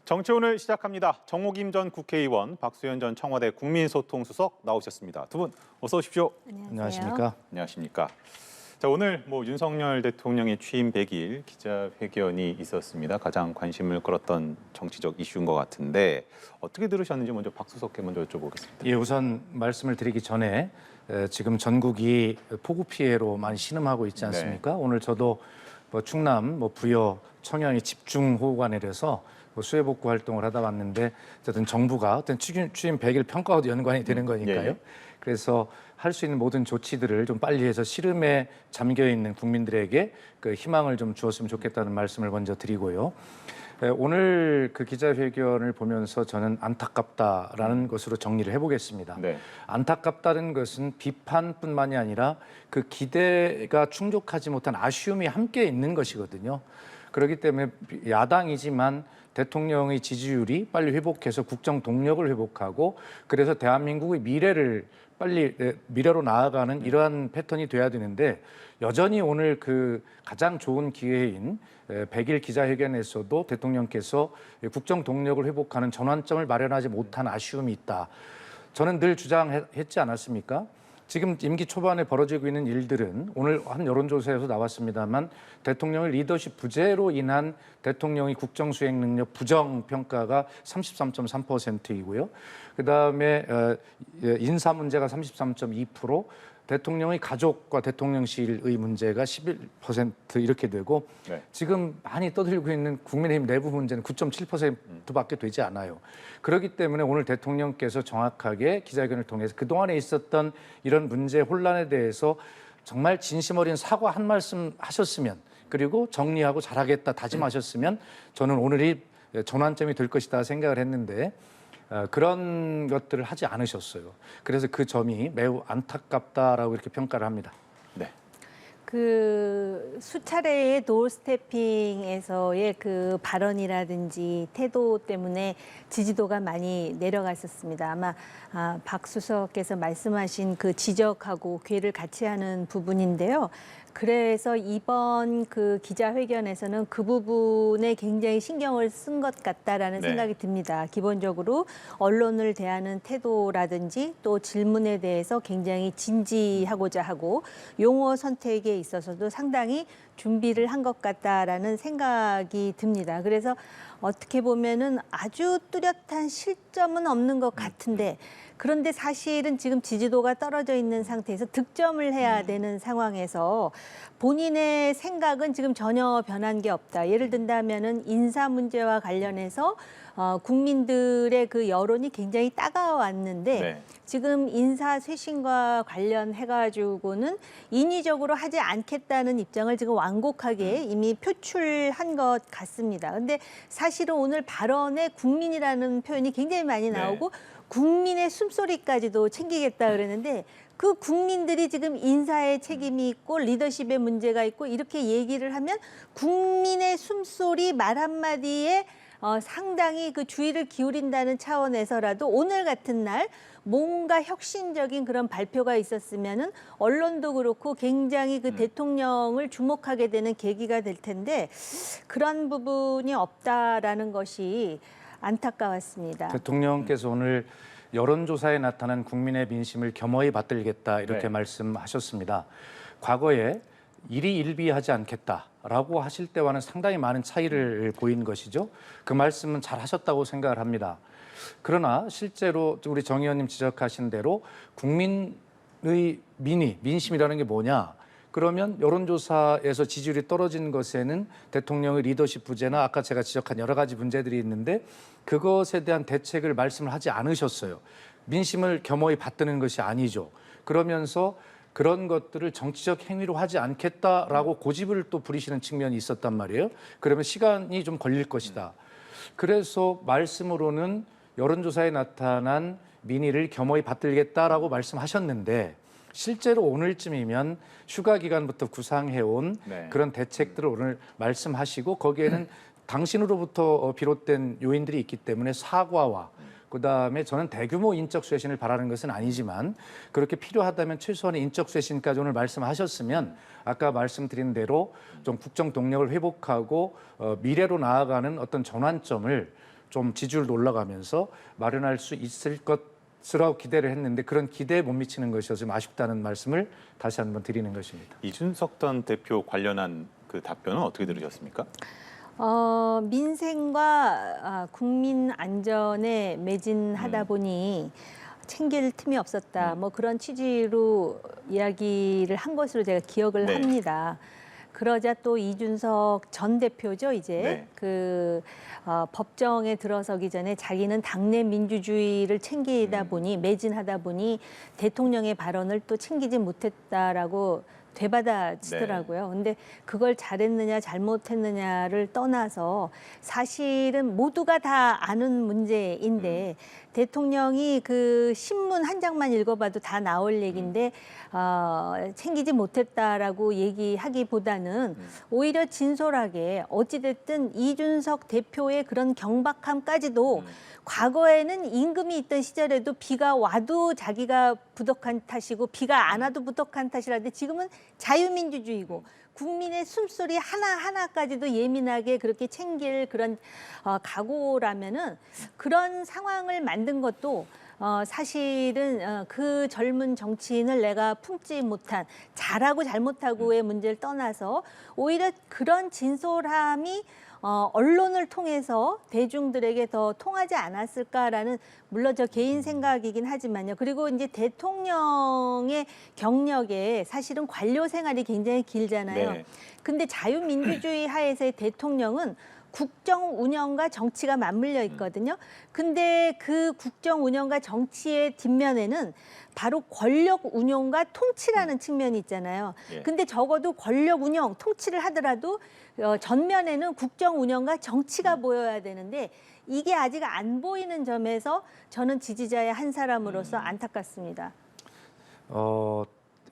정치훈을 시작합니다. 정호김 전 국회의원, 박수현 전 청와대 국민소통수석 나오셨습니다. 두 분 어서 오십시오. 안녕하십니까? 안녕하십니까. 자, 오늘 윤석열 대통령의 취임 100일 기자회견이 있었습니다. 가장 관심을 끌었던 정치적 이슈인 것 같은데 어떻게 들으셨는지 먼저 박 수석께 먼저 여쭤보겠습니다. 예, 우선 말씀을 드리기 전에 지금 전국이 폭우 피해로 많이 신음하고 있지 않습니까? 네. 오늘 저도 충남, 부여, 청양에 집중호우가 내려서 수해복구 활동을 하다 왔는데 어쨌든 정부가 어떤 취임 100일 평가와도 연관이 되는 거니까요. 예. 그래서 할 수 있는 모든 조치들을 좀 빨리 해서 시름에 잠겨 있는 국민들에게 그 희망을 좀 주었으면 좋겠다는 말씀을 먼저 드리고요. 오늘 그 기자회견을 보면서 저는 안타깝다라는 것으로 정리를 해보겠습니다. 네. 안타깝다는 것은 비판뿐만이 아니라 그 기대가 충족하지 못한 아쉬움이 함께 있는 것이거든요. 그렇기 때문에 야당이지만 대통령의 지지율이 빨리 회복해서 국정 동력을 회복하고 그래서 대한민국의 미래를 빨리 미래로 나아가는 이러한 패턴이 돼야 되는데 여전히 오늘 그 가장 좋은 기회인 100일 기자회견에서도 대통령께서 국정 동력을 회복하는 전환점을 마련하지 못한 아쉬움이 있다. 저는 늘 주장했지 않았습니까? 지금 임기 초반에 벌어지고 있는 일들은 오늘 한 여론조사에서 나왔습니다만 대통령의 리더십 부재로 인한 대통령의 국정 수행 능력 부정 평가가 33.3%이고요. 그다음에 인사 문제가 33.2%, 대통령의 가족과 대통령실의 문제가 11% 이렇게 되고 네. 지금 많이 떠들고 있는 국민의힘 내부 문제는 9.7%밖에 되지 않아요. 그렇기 때문에 오늘 대통령께서 정확하게 기자회견을 통해서 그동안에 있었던 이런 문제 혼란에 대해서 정말 진심 어린 사과 한 말씀 하셨으면 그리고 정리하고 잘하겠다 다짐하셨으면 저는 오늘이 전환점이 될 것이다 생각을 했는데 그런 것들을 하지 않으셨어요. 그래서 그 점이 매우 안타깝다라고 이렇게 평가를 합니다. 네. 그 수차례의 도어스태핑에서의 그 발언이라든지 태도 때문에 지지도가 많이 내려갔었습니다. 아마 박 수석께서 말씀하신 그 지적하고 궤를 같이 하는 부분인데요. 그래서 이번 그 기자회견에서는 그 부분에 굉장히 신경을 쓴 것 같다라는 네. 생각이 듭니다. 기본적으로 언론을 대하는 태도라든지 또 질문에 대해서 굉장히 진지하고자 하고 용어 선택에 있어서도 상당히 준비를 한 것 같다라는 생각이 듭니다. 그래서 어떻게 보면은 아주 뚜렷한 실점은 없는 것 같은데 그런데 사실은 지금 지지도가 떨어져 있는 상태에서 득점을 해야 되는 상황에서 본인의 생각은 지금 전혀 변한 게 없다. 예를 든다면은 인사 문제와 관련해서 국민들의 그 여론이 굉장히 따가웠는데 네. 지금 인사 쇄신과 관련해가지고는 인위적으로 하지 않겠다는 입장을 지금 완곡하게 이미 표출한 것 같습니다. 근데 사실은 오늘 발언에 국민이라는 표현이 굉장히 많이 나오고 국민의 숨소리까지도 챙기겠다 그러는데 그 국민들이 지금 인사에 책임이 있고 리더십에 문제가 있고 이렇게 얘기를 하면 국민의 숨소리 말 한마디에 상당히 그 주의를 기울인다는 차원에서라도 오늘 같은 날 뭔가 혁신적인 그런 발표가 있었으면은 언론도 그렇고 굉장히 그 대통령을 주목하게 되는 계기가 될 텐데 그런 부분이 없다라는 것이 안타까웠습니다. 대통령께서 오늘 여론조사에 나타난 국민의 민심을 겸허히 받들겠다 이렇게 네. 말씀하셨습니다. 과거에 일이 일비하지 않겠다라고 하실 때와는 상당히 많은 차이를 보인 것이죠. 그 말씀은 잘 하셨다고 생각을 합니다. 그러나 실제로 우리 정 의원님 지적하신 대로 국민의 민심이라는 게 뭐냐? 그러면 여론조사에서 지지율이 떨어진 것에는 대통령의 리더십 부재나 아까 제가 지적한 여러 가지 문제들이 있는데 그것에 대한 대책을 말씀을 하지 않으셨어요. 민심을 겸허히 받드는 것이 아니죠. 그러면서 그런 것들을 정치적 행위로 하지 않겠다라고 고집을 또 부리시는 측면이 있었단 말이에요. 그러면 시간이 좀 걸릴 것이다. 그래서 말씀으로는 여론조사에 나타난 민의를 겸허히 받들겠다라고 말씀하셨는데 실제로 오늘쯤이면 휴가 기간부터 구상해온 네. 그런 대책들을 오늘 말씀하시고 거기에는 당신으로부터 비롯된 요인들이 있기 때문에 사과와 그다음에 저는 대규모 인적 쇄신을 바라는 것은 아니지만 그렇게 필요하다면 최소한의 인적 쇄신까지 오늘 말씀하셨으면 아까 말씀드린 대로 좀 국정 동력을 회복하고 미래로 나아가는 어떤 전환점을 좀 지지율도 올라가면서 마련할 수 있을 것으로 기대를 했는데 그런 기대에 못 미치는 것이 좀 아쉽다는 말씀을 다시 한번 드리는 것입니다. 이준석 전 대표 관련한 그 답변은 어떻게 들으셨습니까? 민생과 국민 안전에 매진하다 보니 챙길 틈이 없었다. 뭐 그런 취지로 이야기를 한 것으로 제가 기억을 네. 합니다. 그러자 또 이준석 전 대표죠, 이제 네. 법정에 들어서기 전에 자기는 당내 민주주의를 챙기다 보니 매진하다 보니 대통령의 발언을 또 챙기지 못했다라고 되받아치더라고요. 근데 그걸 잘했느냐 잘못했느냐를 떠나서 사실은 모두가 다 아는 문제인데 대통령이 그 신문 한 장만 읽어봐도 다 나올 얘기인데 챙기지 못했다라고 얘기하기보다는 오히려 진솔하게 어찌됐든 이준석 대표의 그런 경박함까지도 과거에는 임금이 있던 시절에도 비가 와도 자기가 부덕한 탓이고 비가 안 와도 부덕한 탓이라는데 지금은 자유민주주의고 국민의 숨소리 하나하나까지도 예민하게 그렇게 챙길 그런 각오라면은 그런 상황을 만든 것도 사실은 그 젊은 정치인을 내가 품지 못한 잘하고 잘못하고의 문제를 떠나서 오히려 그런 진솔함이 언론을 통해서 대중들에게 더 통하지 않았을까라는 물론 저 개인 생각이긴 하지만요. 그리고 이제 대통령의 경력에 사실은 관료 생활이 굉장히 길잖아요. 네. 근데 자유민주주의 하에서의 대통령은 국정 운영과 정치가 맞물려 있거든요. 근데 그 국정 운영과 정치의 뒷면에는 바로 권력 운용과 통치라는 측면이 있잖아요. 예. 근데 적어도 권력 운영, 통치를 하더라도 전면에는 국정 운영과 정치가 보여야 되는데 이게 아직 안 보이는 점에서 저는 지지자의 한 사람으로서 안타깝습니다.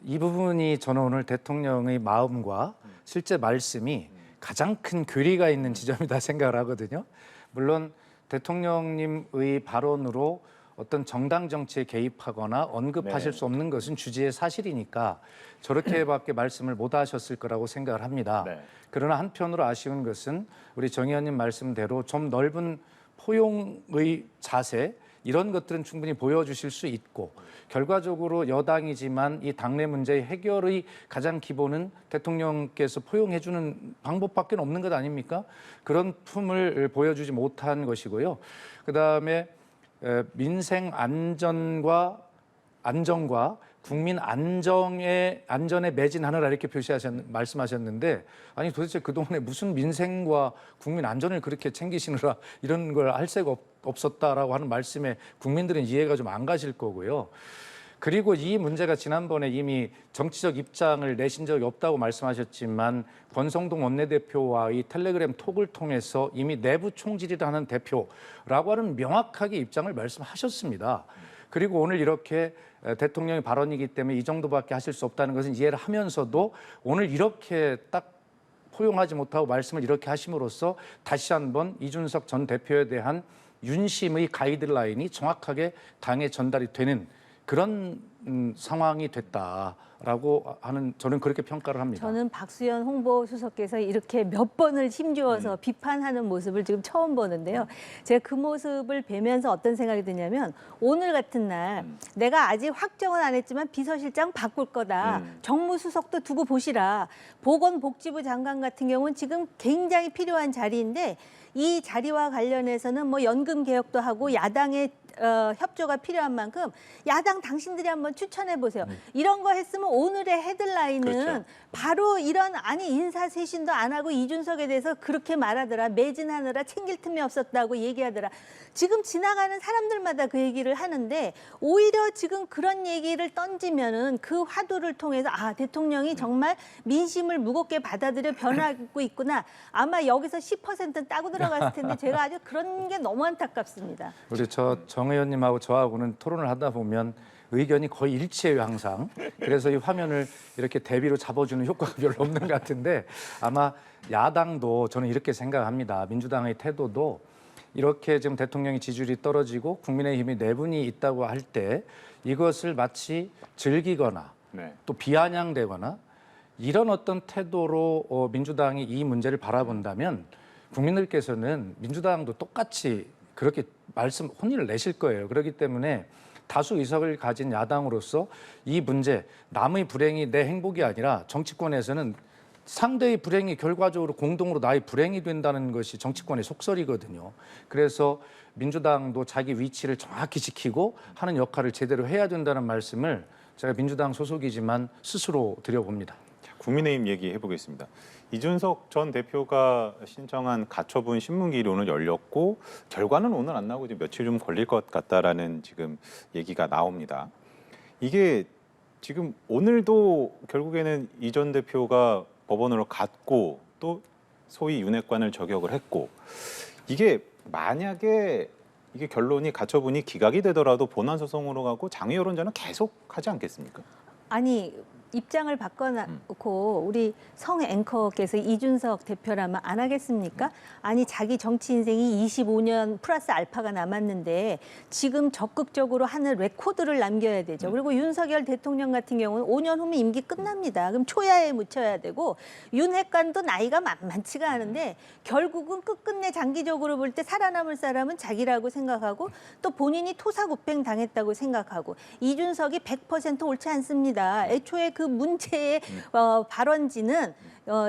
이 부분이 저는 오늘 대통령의 마음과 실제 말씀이 가장 큰 괴리가 있는 지점이다 생각을 하거든요. 물론 대통령님의 발언으로 어떤 정당 정치에 개입하거나 언급하실 네. 수 없는 것은 주지의 사실이니까 저렇게밖에 말씀을 못 하셨을 거라고 생각을 합니다. 네. 그러나 한편으로 아쉬운 것은 우리 정 의원님 말씀대로 좀 넓은 포용의 자세 이런 것들은 충분히 보여주실 수 있고 결과적으로 여당이지만 이 당내 문제의 해결의 가장 기본은 대통령께서 포용해주는 방법밖에 없는 것 아닙니까? 그런 품을 보여주지 못한 것이고요. 그다음에 민생 안전과 국민 안전에 매진하느라 이렇게 말씀하셨는데 아니 도대체 그동안에 무슨 민생과 국민 안전을 그렇게 챙기시느라 이런 걸 할 새가 없었다라고 하는 말씀에 국민들은 이해가 좀 안 가실 거고요. 그리고 이 문제가 지난번에 이미 정치적 입장을 내신 적이 없다고 말씀하셨지만 권성동 원내대표와의 텔레그램 톡을 통해서 이미 내부 총질이라는 대표라고 하는 명확하게 입장을 말씀하셨습니다. 그리고 오늘 이렇게 대통령의 발언이기 때문에 이 정도밖에 하실 수 없다는 것은 이해를 하면서도 오늘 이렇게 딱 포용하지 못하고 말씀을 이렇게 하심으로써 다시 한번 이준석 전 대표에 대한 윤심의 가이드라인이 정확하게 당에 전달이 되는 그런 상황이 됐다라고 하는 저는 그렇게 평가를 합니다. 저는 박수현 홍보수석께서 이렇게 몇 번을 힘주어서 비판하는 모습을 지금 처음 보는데요. 제가 그 모습을 뵈면서 어떤 생각이 드냐면 오늘 같은 날 내가 아직 확정은 안 했지만 비서실장 바꿀 거다. 정무수석도 두고 보시라. 보건복지부 장관 같은 경우는 지금 굉장히 필요한 자리인데 이 자리와 관련해서는 뭐 연금 개혁도 하고 야당의 협조가 필요한 만큼 야당 당신들이 한번 추천해 보세요. 이런 거 했으면 오늘의 헤드라인은 그렇죠. 바로 이런 아니 인사쇄신도 안 하고 이준석에 대해서 그렇게 말하더라. 매진하느라 챙길 틈이 없었다고 얘기하더라. 지금 지나가는 사람들마다 그 얘기를 하는데 오히려 지금 그런 얘기를 던지면은 그 화두를 통해서 아 대통령이 정말 민심을 무겁게 받아들여 변하고 있구나. 아마 여기서 10%는 따고 들어갔을 텐데 제가 아주 그런 게 너무 안타깝습니다. 우리 정 의원님하고 저하고는 토론을 하다 보면 의견이 거의 일치해요 항상. 그래서 이 화면을 이렇게 대비로 잡아주는 효과가 별로 없는 것 같은데 아마 야당도 저는 이렇게 생각합니다. 민주당의 태도도 이렇게 지금 대통령의 지지율이 떨어지고 국민의힘이 내분이 있다고 할 때 이것을 마치 즐기거나 네. 또 비아냥대거나 이런 어떤 태도로 민주당이 이 문제를 바라본다면 국민들께서는 민주당도 똑같이 그렇게 혼인을 내실 거예요. 그렇기 때문에 다수 의석을 가진 야당으로서 이 문제, 남의 불행이 내 행복이 아니라 정치권에서는 상대의 불행이 결과적으로 공동으로 나의 불행이 된다는 것이 정치권의 속설이거든요. 그래서 민주당도 자기 위치를 정확히 지키고 하는 역할을 제대로 해야 된다는 말씀을 제가 민주당 소속이지만 스스로 드려봅니다. 국민의힘 얘기해 보겠습니다. 이준석 전 대표가 신청한 가처분 신문기일이 오늘 열렸고 결과는 오늘 안 나오고 이제 며칠 좀 걸릴 것 같다라는 지금 얘기가 나옵니다. 이게 지금 오늘도 결국에는 이 전 대표가 법원으로 갔고 또 소위 윤핵관을 저격을 했고 이게 만약에 이게 결론이 가처분이 기각이 되더라도 본안 소송으로 가고 장외 여론전은 계속 하지 않겠습니까? 아니 입장을 바꿔놓고 우리 성 앵커께서 이준석 대표라면 안 하겠습니까? 아니 자기 정치 인생이 25년 플러스 알파가 남았는데 지금 적극적으로 하는 레코드를 남겨야 되죠. 그리고 윤석열 대통령 같은 경우는 5년 후면 임기 끝납니다. 그럼 초야에 묻혀야 되고 윤핵관도 나이가 만만치가 않은데 결국은 끝끝내 장기적으로 볼 때 살아남을 사람은 자기라고 생각하고 또 본인이 토사구팽 당했다고 생각하고 이준석이 100% 옳지 않습니다. 애초에 그 문제의 발언지는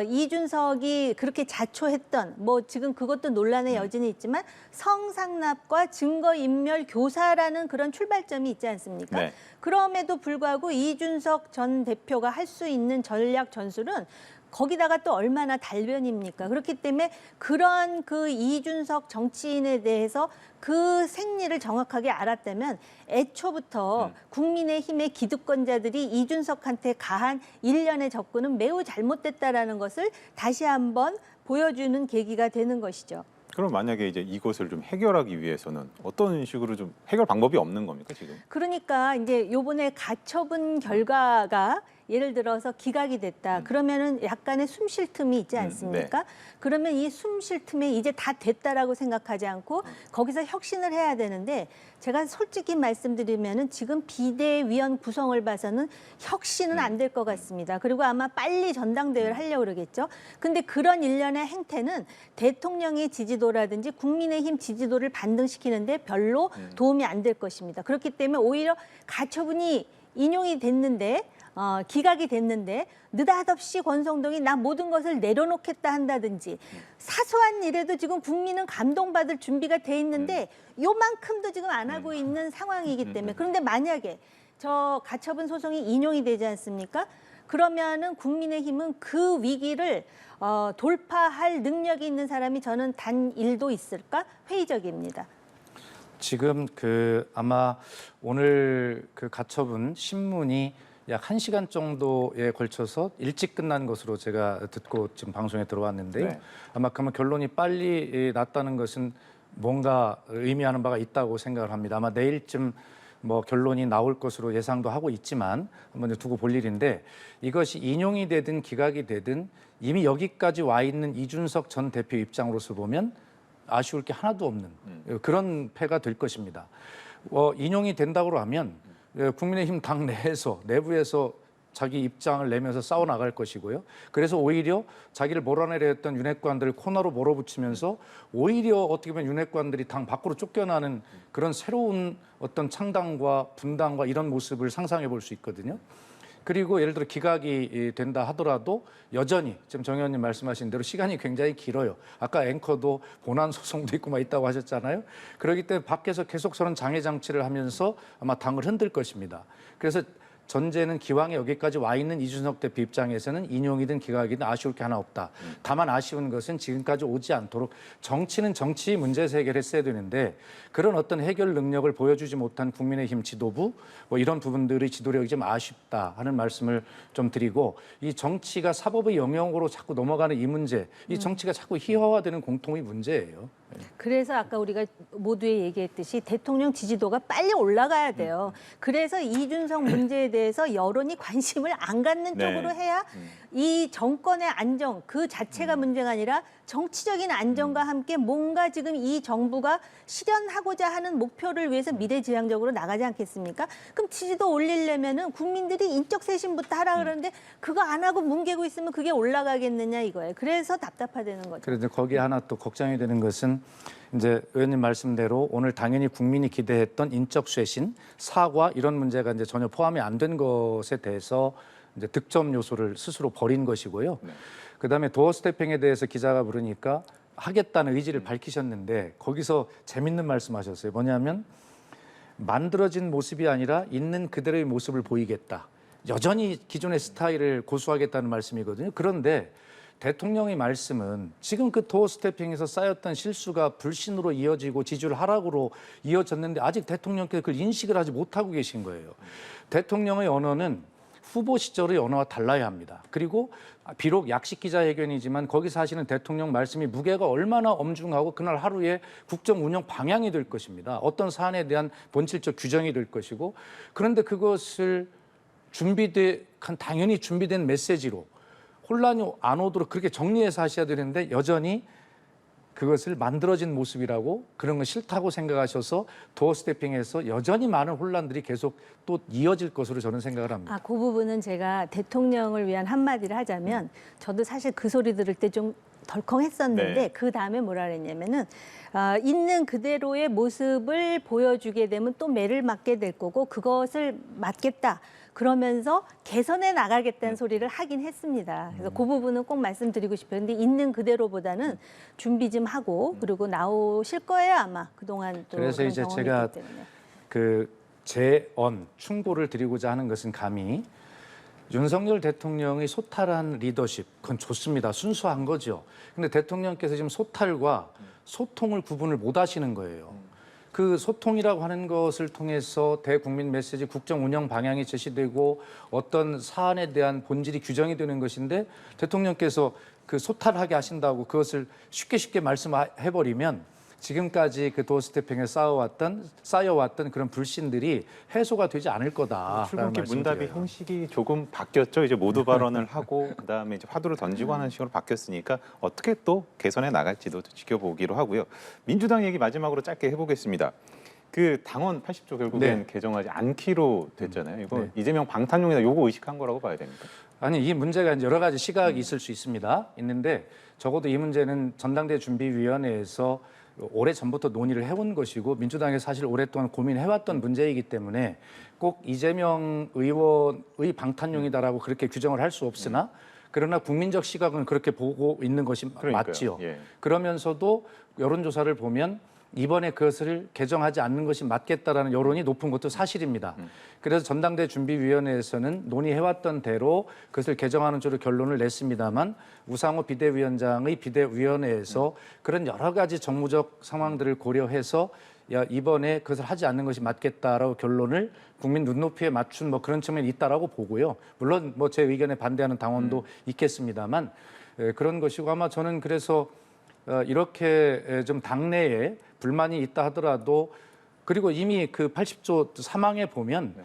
이준석이 그렇게 자초했던 뭐 지금 그것도 논란의 여진이 있지만 성상납과 증거인멸 교사라는 그런 출발점이 있지 않습니까? 네. 그럼에도 불구하고 이준석 전 대표가 할 수 있는 전략 전술은 거기다가 또 얼마나 달변입니까? 그렇기 때문에 그런 그 이준석 정치인에 대해서 그 생리를 정확하게 알았다면 애초부터 국민의힘의 기득권자들이 이준석한테 가한 일련의 접근은 매우 잘못됐다라는 것을 다시 한번 보여주는 계기가 되는 것이죠. 그럼 만약에 이제 이것을 좀 해결하기 위해서는 어떤 식으로 좀 해결 방법이 없는 겁니까 지금? 그러니까 이제 요번에 가처분 결과가 예를 들어서 기각이 됐다. 그러면은 약간의 숨 쉴 틈이 있지 않습니까? 네. 그러면 이 숨 쉴 틈에 이제 다 됐다라고 생각하지 않고 거기서 혁신을 해야 되는데 제가 솔직히 말씀드리면은 지금 비대위원 구성을 봐서는 혁신은 안 될 것 같습니다. 그리고 아마 빨리 전당대회를 하려고 그러겠죠. 근데 그런 일련의 행태는 대통령의 지지도라든지 국민의힘 지지도를 반등시키는데 별로 도움이 안 될 것입니다. 그렇기 때문에 오히려 가처분이 인용이 됐는데 기각이 됐는데 느닷없이 권성동이 나 모든 것을 내려놓겠다 한다든지 사소한 일에도 지금 국민은 감동받을 준비가 돼 있는데 요만큼도 지금 안 하고 있는 상황이기 때문에 그런데 만약에 저 가처분 소송이 인용이 되지 않습니까? 그러면은 국민의힘은 그 위기를 돌파할 능력이 있는 사람이 저는 단 1도 있을까? 회의적입니다. 지금 아마 오늘 그 가처분 신문이 약 1시간 정도에 걸쳐서 일찍 끝난 것으로 제가 듣고 지금 방송에 들어왔는데요. 네. 아마 그러면 결론이 빨리 났다는 것은 뭔가 의미하는 바가 있다고 생각을 합니다. 아마 내일쯤 뭐 결론이 나올 것으로 예상도 하고 있지만 한번 두고 볼 일인데 이것이 인용이 되든 기각이 되든 이미 여기까지 와 있는 이준석 전 대표 입장으로서 보면 아쉬울 게 하나도 없는 그런 패가 될 것입니다. 인용이 된다고 하면 국민의힘 당 내부에서 자기 입장을 내면서 싸워 나갈 것이고요. 그래서 오히려 자기를 몰아내려 했던 윤핵관들을 코너로 몰아붙이면서 오히려 어떻게 보면 윤핵관들이 당 밖으로 쫓겨나는 그런 새로운 어떤 창당과 분당과 이런 모습을 상상해 볼 수 있거든요. 그리고 예를 들어 기각이 된다 하더라도 여전히 지금 정 의원님 말씀하신 대로 시간이 굉장히 길어요. 아까 앵커도 본안 소송도 있고 막 있다고 하셨잖아요. 그렇기 때문에 밖에서 계속 서는 장애 장치를 하면서 아마 당을 흔들 것입니다. 그래서 전제는 기왕에 여기까지 와 있는 이준석 대표 입장에서는 인용이든 기각이든 아쉬울 게 하나 없다. 다만 아쉬운 것은 지금까지 오지 않도록 정치는 정치 문제에서 해결했어야 되는데 그런 어떤 해결 능력을 보여주지 못한 국민의힘 지도부 뭐 이런 부분들의 지도력이 좀 아쉽다 하는 말씀을 좀 드리고 이 정치가 사법의 영역으로 자꾸 넘어가는 이 문제, 이 정치가 자꾸 희화화되는 공통의 문제예요. 그래서 아까 우리가 모두에 얘기했듯이 대통령 지지도가 빨리 올라가야 돼요. 그래서 이준석 문제에 대해서 여론이 관심을 안 갖는 네. 쪽으로 해야 이 정권의 안정 그 자체가 문제가 아니라 정치적인 안정과 함께 뭔가 지금 이 정부가 실현하고자 하는 목표를 위해서 미래지향적으로 나가지 않겠습니까? 그럼 지지도 올리려면은 국민들이 인적 쇄신부터 하라 그러는데 그거 안 하고 뭉개고 있으면 그게 올라가겠느냐 이거예요. 그래서 답답하다는 거죠. 그래서 거기에 하나 또 걱정이 되는 것은 이제 의원님 말씀대로 오늘 당연히 국민이 기대했던 인적 쇄신, 사과 이런 문제가 이제 전혀 포함이 안 된 것에 대해서 이제 득점 요소를 스스로 버린 것이고요. 네. 그다음에 도어 스태핑에 대해서 기자가 물으니까 하겠다는 의지를 밝히셨는데 거기서 재밌는 말씀하셨어요. 뭐냐면 만들어진 모습이 아니라 있는 그대로의 모습을 보이겠다. 여전히 기존의 스타일을 고수하겠다는 말씀이거든요. 그런데 대통령의 말씀은 지금 그 도어 스태핑에서 쌓였던 실수가 불신으로 이어지고 지지율 하락으로 이어졌는데 아직 대통령께서 그걸 인식을 하지 못하고 계신 거예요. 대통령의 언어는 후보 시절의 언어와 달라야 합니다. 그리고 비록 약식 기자회견이지만 거기서 하시는 대통령 말씀이 무게가 얼마나 엄중하고 그날 하루에 국정 운영 방향이 될 것입니다. 어떤 사안에 대한 본질적 규정이 될 것이고 그런데 그것을 당연히 준비된 메시지로 혼란이 안 오도록 그렇게 정리해서 하셔야 되는데 여전히 그것을 만들어진 모습이라고 그런 건 싫다고 생각하셔서 도어 스태핑에서 여전히 많은 혼란들이 계속 또 이어질 것으로 저는 생각을 합니다. 그 부분은 제가 대통령을 위한 한마디를 하자면 저도 사실 그 소리 들을 때 좀 덜컹했었는데 네. 그 다음에 뭐라 그랬냐면은 있는 그대로의 모습을 보여주게 되면 또 매를 맞게 될 거고 그것을 맞겠다. 그러면서 개선해 나가겠다는 소리를 하긴 했습니다. 그래서 그 부분은 꼭 말씀드리고 싶어요. 근데 있는 그대로보다는 준비 좀 하고 그리고 나오실 거예요 아마 그동안 또 그래서 그런 이제 경험이 제가 있기 때문에. 그 충고를 드리고자 하는 것은 감히 윤석열 대통령의 소탈한 리더십 그건 좋습니다. 순수한 거죠. 근데 대통령께서 지금 소탈과 소통을 구분을 못 하시는 거예요. 그 소통이라고 하는 것을 통해서 대국민 메시지, 국정 운영 방향이 제시되고 어떤 사안에 대한 본질이 규정이 되는 것인데 대통령께서 그 소탈하게 하신다고 그것을 쉽게 말씀해버리면 지금까지 그 도어 스태핑에 쌓여왔던 그런 불신들이 해소가 되지 않을 거다. 출근길 문답의 형식이 조금 바뀌었죠. 이제 모두 발언을 하고 그다음에 이제 화두를 던지고 하는 식으로 바뀌었으니까 어떻게 또 개선해 나갈지도 지켜보기로 하고요. 민주당 얘기 마지막으로 짧게 해보겠습니다. 그 당원 80조 결국엔 네. 개정하지 않기로 됐잖아요. 이거 네. 이재명 방탄용이다. 요거 의식한 거라고 봐야 됩니까? 아니 이 문제가 이제 여러 가지 시각이 있을 수 있는데 적어도 이 문제는 전당대 준비위원회에서 오래 전부터 논의를 해온 것이고 민주당에서 사실 오랫동안 고민해왔던 문제이기 때문에 꼭 이재명 의원의 방탄용이다라고 그렇게 규정을 할 수 없으나 그러나 국민적 시각은 그렇게 보고 있는 것이 그러니까요. 맞지요. 예. 그러면서도 여론조사를 보면 이번에 그것을 개정하지 않는 것이 맞겠다라는 여론이 높은 것도 사실입니다. 그래서 전당대 준비위원회에서는 논의해왔던 대로 그것을 개정하는 쪽으로 결론을 냈습니다만 우상호 비대위원장의 비대위원회에서 그런 여러 가지 정무적 상황들을 고려해서 이번에 그것을 하지 않는 것이 맞겠다라고 결론을 국민 눈높이에 맞춘 그런 측면이 있다라고 보고요. 물론 제 의견에 반대하는 당원도 있겠습니다만 그런 것이고 아마 저는 그래서 이렇게 좀 당내에 불만이 있다 하더라도 그리고 이미 그 80조 사망에 보면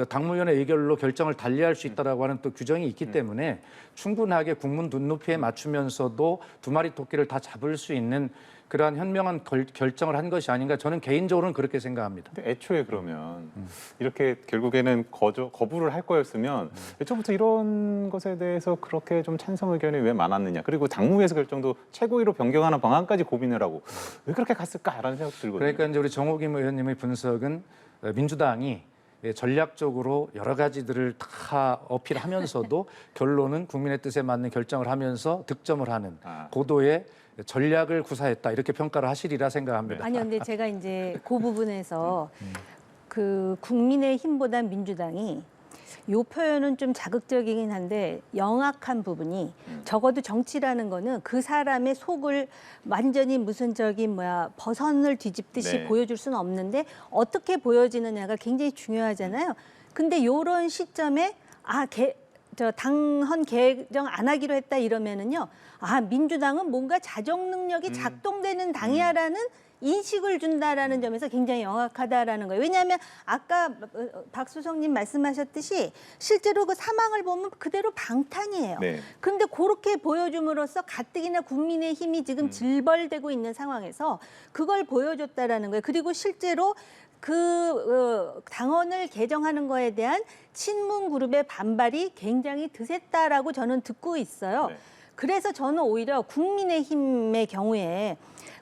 당무위원회 의결로 결정을 달리할 수 있다라고 하는 또 규정이 있기 때문에 충분하게 국민 눈높이에 맞추면서도 두 마리 토끼를 다 잡을 수 있는 그러한 현명한 결정을 한 것이 아닌가 저는 개인적으로는 그렇게 생각합니다. 근데 애초에 그러면 이렇게 결국에는 거부를 할 거였으면 애초부터 이런 것에 대해서 그렇게 좀 찬성 의견이 왜 많았느냐. 그리고 당무위에서 결정도 최고위로 변경하는 방안까지 고민을 하고 왜 그렇게 갔을까라는 생각 들거든요. 그러니까 이제 우리 정호김 의원님의 분석은 민주당이 전략적으로 여러 가지들을 다 어필하면서도 결론은 국민의 뜻에 맞는 결정을 하면서 득점을 하는 고도의 전략을 구사했다 이렇게 평가를 하시리라 생각합니다. 아니요, 근데 제가 이제 그 부분에서 그 국민의힘보다 민주당이 요 표현은 좀 자극적이긴 한데 영악한 부분이 적어도 정치라는 거는 그 사람의 속을 완전히 무슨 버선을 뒤집듯이 네. 보여줄 수는 없는데 어떻게 보여지느냐가 굉장히 중요하잖아요. 근데 요런 시점에 당헌 개정 안 하기로 했다 이러면은요. 아, 민주당은 뭔가 자정 능력이 작동되는 당이야라는 인식을 준다라는 점에서 굉장히 영악하다라는 거예요. 왜냐하면 아까 박수성님 말씀하셨듯이 실제로 그 사망을 보면 그대로 방탄이에요. 네. 그런데 그렇게 보여줌으로써 가뜩이나 국민의힘이 지금 질벌되고 있는 상황에서 그걸 보여줬다라는 거예요. 그리고 실제로 그 당원을 개정하는 거에 대한 친문 그룹의 반발이 굉장히 드셌다라고 저는 듣고 있어요. 네. 그래서 저는 오히려 국민의힘의 경우에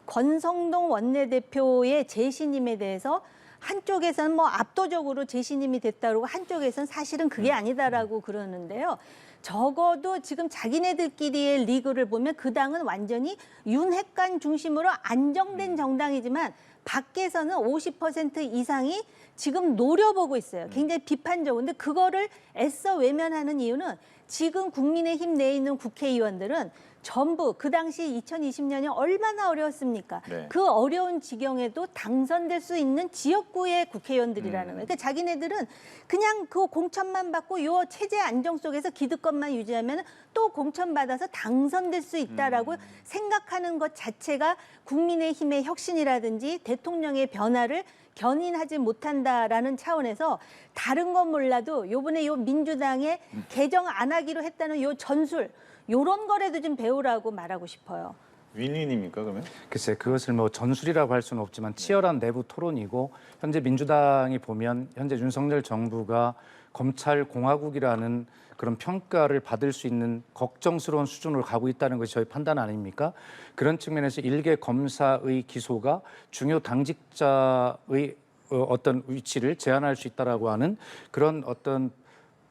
권성동 원내대표의 재신임에 대해서 한쪽에서는 뭐 압도적으로 재신임이 됐다고 한쪽에서는 사실은 그게 아니다라고 그러는데요. 적어도 지금 자기네들끼리의 리그를 보면 그 당은 완전히 윤핵관 중심으로 안정된 정당이지만 밖에서는 50% 이상이 지금 노려보고 있어요. 굉장히 비판적으로. 근데 그거를 애써 외면하는 이유는 지금 국민의힘 내에 있는 국회의원들은 전부 그 당시 2020년이 얼마나 어려웠습니까? 네. 그 어려운 지경에도 당선될 수 있는 지역구의 국회의원들이라는 거예요. 그러니까 자기네들은 그냥 그 공천만 받고 요 체제 안정 속에서 기득권만 유지하면 또 공천 받아서 당선될 수 있다라고 생각하는 것 자체가 국민의힘의 혁신이라든지 대통령의 변화를 견인하지 못한다라는 차원에서 다른 건 몰라도 요번에 요 민주당에 개정 안 하기로 했다는 요 전술 요런 거라도 좀 배우라고 말하고 싶어요. 윈윈입니까 그러면? 글쎄 그것을 뭐 전술이라고 할 수는 없지만 치열한 내부 토론이고 현재 민주당이 보면 현재 윤석열 정부가 검찰 공화국이라는 그런 평가를 받을 수 있는 걱정스러운 수준으로 가고 있다는 것이 저희 판단 아닙니까? 그런 측면에서 일개 검사의 기소가 중요 당직자의 어떤 위치를 제한할 수 있다라고 하는 그런 어떤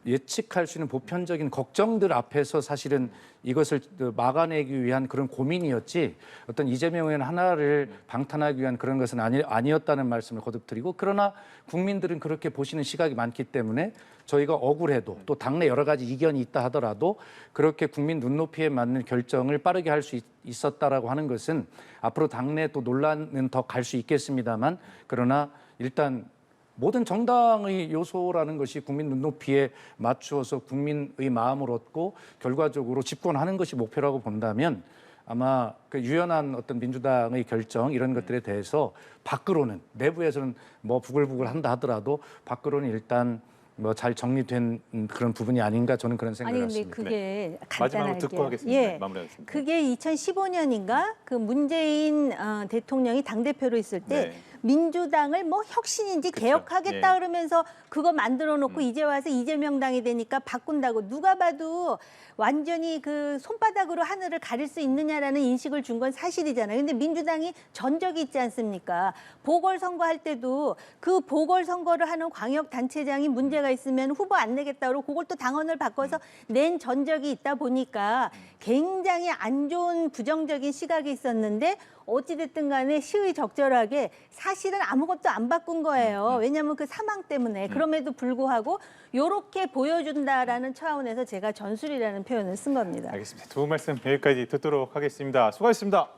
예측할 수 있는 보편적인 걱정들 앞에서 사실은 이것을 막아내기 위한 그런 고민이었지 어떤 이재명 의원 하나를 방탄하기 위한 그런 것은 아니었다는 말씀을 거듭드리고 그러나 국민들은 그렇게 보시는 시각이 많기 때문에 저희가 억울해도 또 당내 여러 가지 이견이 있다 하더라도 그렇게 국민 눈높이에 맞는 결정을 빠르게 할 수 있었다라고 하는 것은 앞으로 당내 또 논란은 더 갈 수 있겠습니다만 그러나 일단 모든 정당의 요소라는 것이 국민 눈높이에 맞추어서 국민의 마음을 얻고 결과적으로 집권하는 것이 목표라고 본다면 아마 그 유연한 어떤 민주당의 결정 이런 것들에 대해서 밖으로는 내부에서는 뭐 부글부글 한다 하더라도 밖으로는 일단 뭐 잘 정리된 그런 부분이 아닌가 저는 그런 생각을 아니 근데 했습니다. 그게 마지막으로 간단하게 듣고 하겠습니다. 예. 마무리하겠습니다. 그게 2015년인가 그 문재인 대통령이 당 대표로 있을 때 네. 민주당을 뭐 혁신인지 그쵸. 개혁하겠다 예. 그러면서 그거 만들어 놓고 이제 와서 이재명 당이 되니까 바꾼다고 누가 봐도 완전히 그 손바닥으로 하늘을 가릴 수 있느냐라는 인식을 준 건 사실이잖아요. 근데 민주당이 전적이 있지 않습니까? 보궐선거 할 때도 그 보궐선거를 하는 광역단체장이 문제가 있으면 후보 안 내겠다 그러고 그걸 또 당원을 바꿔서 낸 전적이 있다 보니까 굉장히 안 좋은 부정적인 시각이 있었는데 어찌됐든 간에 시의적절하게 사실은 아무것도 안 바꾼 거예요. 왜냐하면 그 사망 때문에. 그럼에도 불구하고 이렇게 보여준다라는 차원에서 제가 전술이라는 표현을 쓴 겁니다. 알겠습니다. 두 분 말씀 여기까지 듣도록 하겠습니다. 수고하셨습니다.